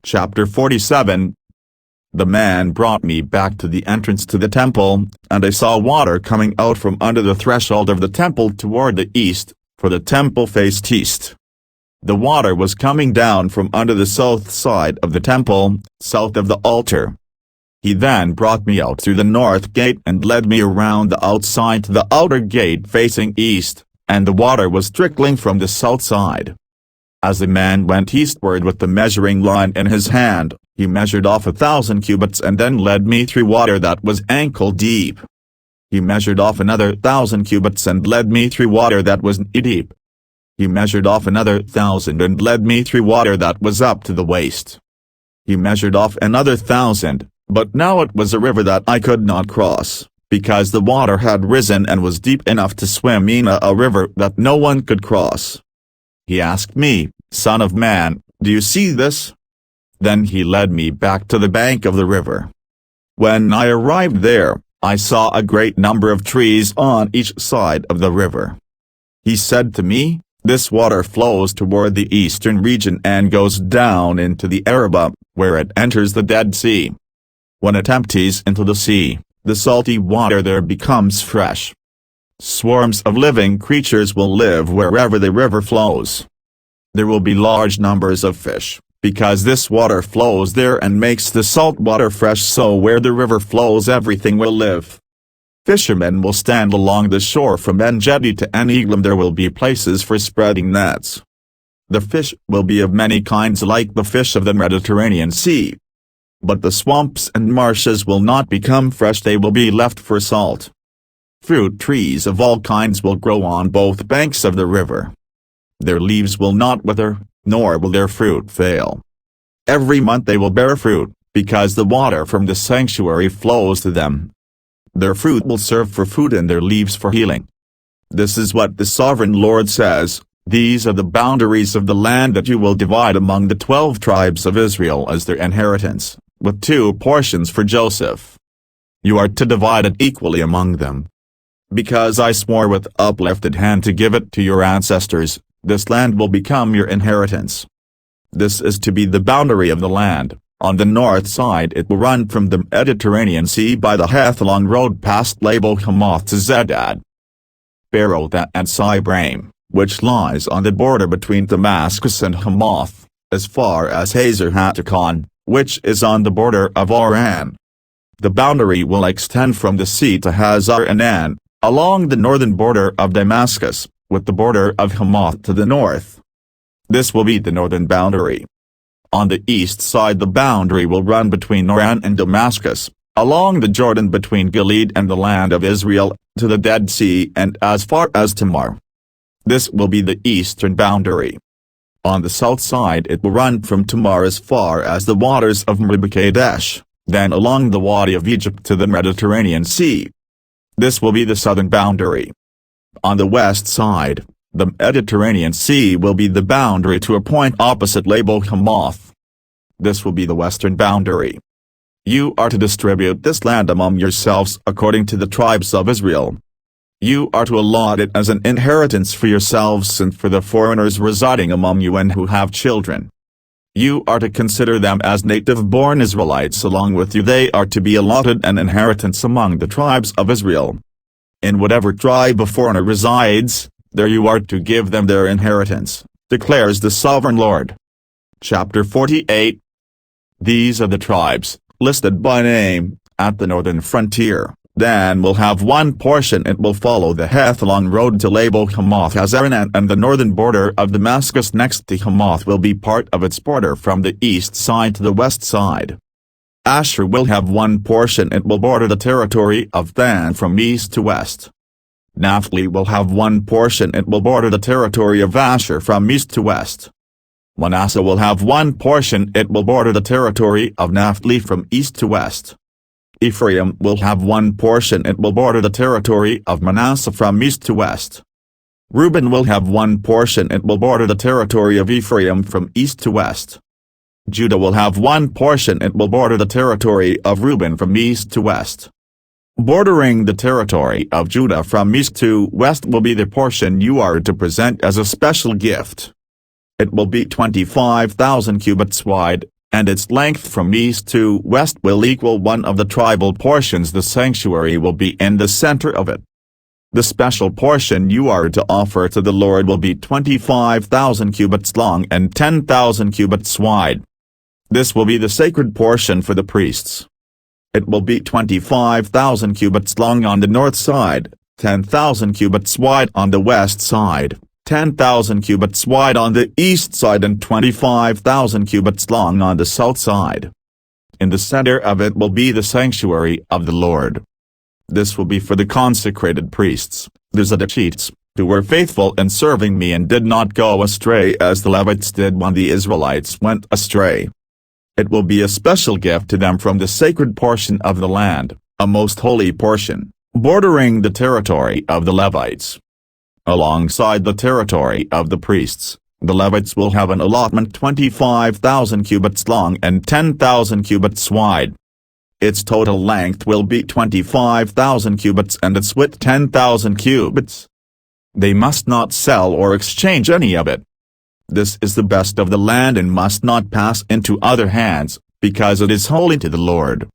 Chapter 47. The man brought me back to the entrance to the temple, and I saw water coming out from under the threshold of the temple toward the east, for the temple faced east. The water was coming down from under the south side of the temple, south of the altar. He then brought me out through the north gate and led me around the outside to the outer gate facing east, and the water was trickling from the south side. As the man went eastward with the measuring line in his hand, he measured off 1,000 cubits and then led me through water that was ankle deep. He measured off another 1,000 cubits and led me through water that was knee deep. He measured off another 1,000 and led me through water that was up to the waist. He measured off another 1,000, but now it was a river that I could not cross, because the water had risen and was deep enough to swim in a river that no one could cross. He asked me, "Son of man, do you see this?" Then he led me back to the bank of the river. When I arrived there, I saw a great number of trees on each side of the river. He said to me, "This water flows toward the eastern region and goes down into the Arabah, where it enters the Dead Sea. When it empties into the sea, the salty water there becomes fresh. Swarms of living creatures will live wherever the river flows. There will be large numbers of fish, because this water flows there and makes the salt water fresh, so where the river flows everything will live. Fishermen will stand along the shore from En Gedi to En Eglaim. There will be places for spreading nets. The fish will be of many kinds like the fish of the Mediterranean Sea. But the swamps and marshes will not become fresh, they will be left for salt. Fruit trees of all kinds will grow on both banks of the river. Their leaves will not wither, nor will their fruit fail. Every month they will bear fruit, because the water from the sanctuary flows to them. Their fruit will serve for food and their leaves for healing. This is what the sovereign Lord says, these are the boundaries of the land that you will divide among the 12 tribes of Israel as their inheritance, with 2 portions for Joseph. You are to divide it equally among them. Because I swore with uplifted hand to give it to your ancestors, this land will become your inheritance. This is to be the boundary of the land. On the north side it will run from the Mediterranean Sea by the Hethlon road past Labo Hamath to Zedad, Beroth and Sibraim, which lies on the border between Damascus and Hamath, as far as Hazar Hattikon, which is on the border of Aran. The boundary will extend from the sea to Hazar Enan, along the northern border of Damascus, with the border of Hamath to the north. This will be the northern boundary. On the east side the boundary will run between Aran and Damascus, along the Jordan between Gilead and the land of Israel, to the Dead Sea and as far as Tamar. This will be the eastern boundary. On the south side it will run from Tamar as far as the waters of Meribah Kadesh, then along the Wadi of Egypt to the Mediterranean Sea. This will be the southern boundary. On the west side, the Mediterranean Sea will be the boundary to a point opposite Labo Hamath. This will be the western boundary. You are to distribute this land among yourselves according to the tribes of Israel. You are to allot it as an inheritance for yourselves and for the foreigners residing among you and who have children. You are to consider them as native-born Israelites along with you. They are to be allotted an inheritance among the tribes of Israel. In whatever tribe a foreigner resides, there you are to give them their inheritance, declares the sovereign Lord. Chapter 48. These are the tribes, listed by name, at the northern frontier. Dan will have one portion. It will follow the Hethlon road to Labo Hamath Hazaran, and the northern border of Damascus next to Hamath will be part of its border from the east side to the west side. Asher will have one portion. It will border the territory of Dan from east to west. Naphtali will have one portion. It will border the territory of Asher from east to west. Manasseh will have one portion. It will border the territory of Naphtali from east to west. Ephraim will have one portion. It will border the territory of Manasseh from east to west. Reuben will have one portion. It will border the territory of Ephraim from east to west. Judah will have one portion. It will border the territory of Reuben from east to west. Bordering the territory of Judah from east to west will be the portion you are to present as a special gift. It will be 25,000 cubits wide, and its length from east to west will equal one of the tribal portions. The sanctuary will be in the center of it. The special portion you are to offer to the Lord will be 25,000 cubits long and 10,000 cubits wide. This will be the sacred portion for the priests. It will be 25,000 cubits long on the north side, 10,000 cubits wide on the west side, 10,000 cubits wide on the east side, and 25,000 cubits long on the south side. In the center of it will be the sanctuary of the Lord. This will be for the consecrated priests, the Zadokites, who were faithful in serving me and did not go astray as the Levites did when the Israelites went astray. It will be a special gift to them from the sacred portion of the land, a most holy portion, bordering the territory of the Levites. Alongside the territory of the priests, the Levites will have an allotment 25,000 cubits long and 10,000 cubits wide. Its total length will be 25,000 cubits and its width 10,000 cubits. They must not sell or exchange any of it. This is the best of the land and must not pass into other hands, because it is holy to the Lord.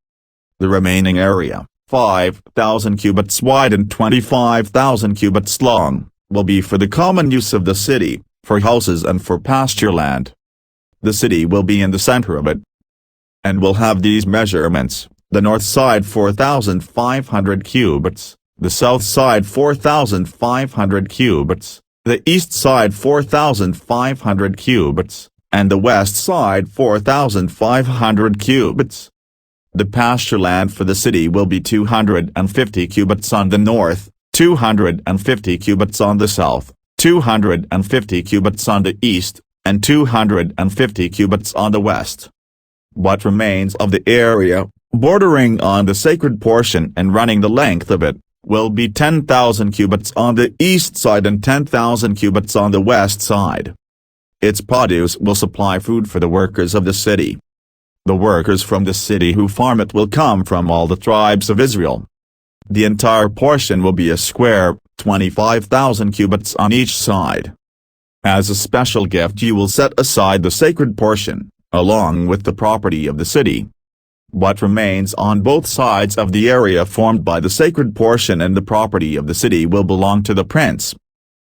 The remaining area, 5,000 cubits wide and 25,000 cubits long, will be for the common use of the city, for houses and for pasture land. The city will be in the center of it, and will have these measurements: the north side 4,500 cubits, the south side 4,500 cubits, the east side 4,500 cubits, and the west side 4,500 cubits. The pasture land for the city will be 250 cubits on the north, 250 cubits on the south, 250 cubits on the east, and 250 cubits on the west. What remains of the area, bordering on the sacred portion and running the length of it, will be 10,000 cubits on the east side and 10,000 cubits on the west side. Its produce will supply food for the workers of the city. The workers from the city who farm it will come from all the tribes of Israel. The entire portion will be a square, 25,000 cubits on each side. As a special gift you will set aside the sacred portion, along with the property of the city. What remains on both sides of the area formed by the sacred portion and the property of the city will belong to the prince.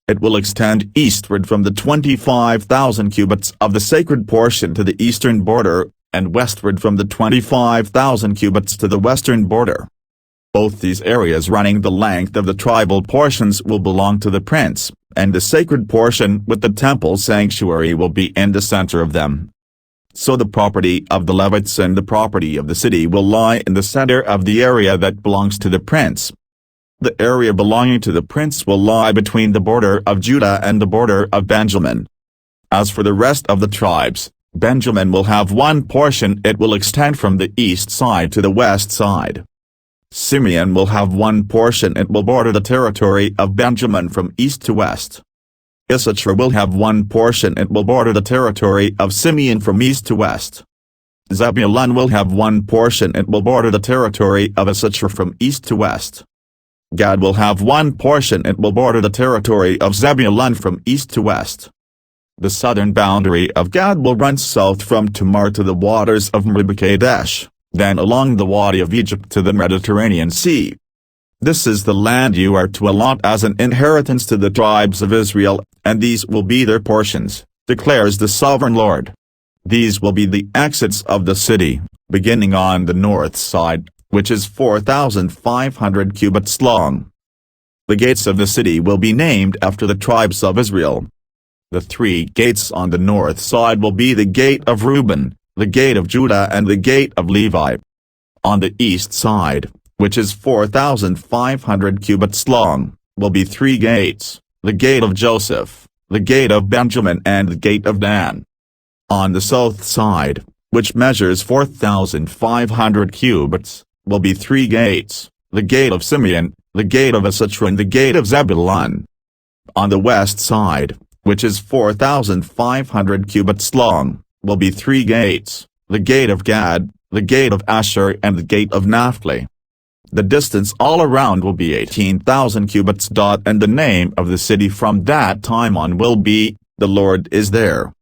It will extend eastward from the 25,000 cubits of the sacred portion to the eastern border, and westward from the 25,000 cubits to the western border. Both these areas running the length of the tribal portions will belong to the prince, and the sacred portion with the temple sanctuary will be in the center of them. So the property of the Levites and the property of the city will lie in the center of the area that belongs to the prince. The area belonging to the prince will lie between the border of Judah and the border of Benjamin. As for the rest of the tribes, Benjamin will have one portion. It will extend from the east side to the west side. Simeon will have one portion. It will border the territory of Benjamin from east to west. Issachar will have one portion. It will border the territory of Simeon from east to west. Zebulun will have one portion. It will border the territory of Issachar from east to west. Gad will have one portion. It will border the territory of Zebulun from east to west. The southern boundary of Gad will run south from Tamar to the waters of Meribah-Kadesh, then along the Wadi of Egypt to the Mediterranean Sea. This is the land you are to allot as an inheritance to the tribes of Israel, and these will be their portions, declares the sovereign Lord. These will be the exits of the city, beginning on the north side, which is 4,500 cubits long. The gates of the city will be named after the tribes of Israel. The three gates on the north side will be the gate of Reuben, the gate of Judah and the gate of Levi. On the east side, which is 4,500 cubits long, will be three gates, the gate of Joseph, the gate of Benjamin and the gate of Dan. On the south side, which measures 4,500 cubits, will be three gates, the gate of Simeon, the gate of Issachar and the gate of Zebulun. On the west side, which is 4,500 cubits long, will be three gates, the gate of Gad, the gate of Asher and the gate of Naphtali. The distance all around will be 18,000 cubits. And the name of the city from that time on will be, "The Lord is there."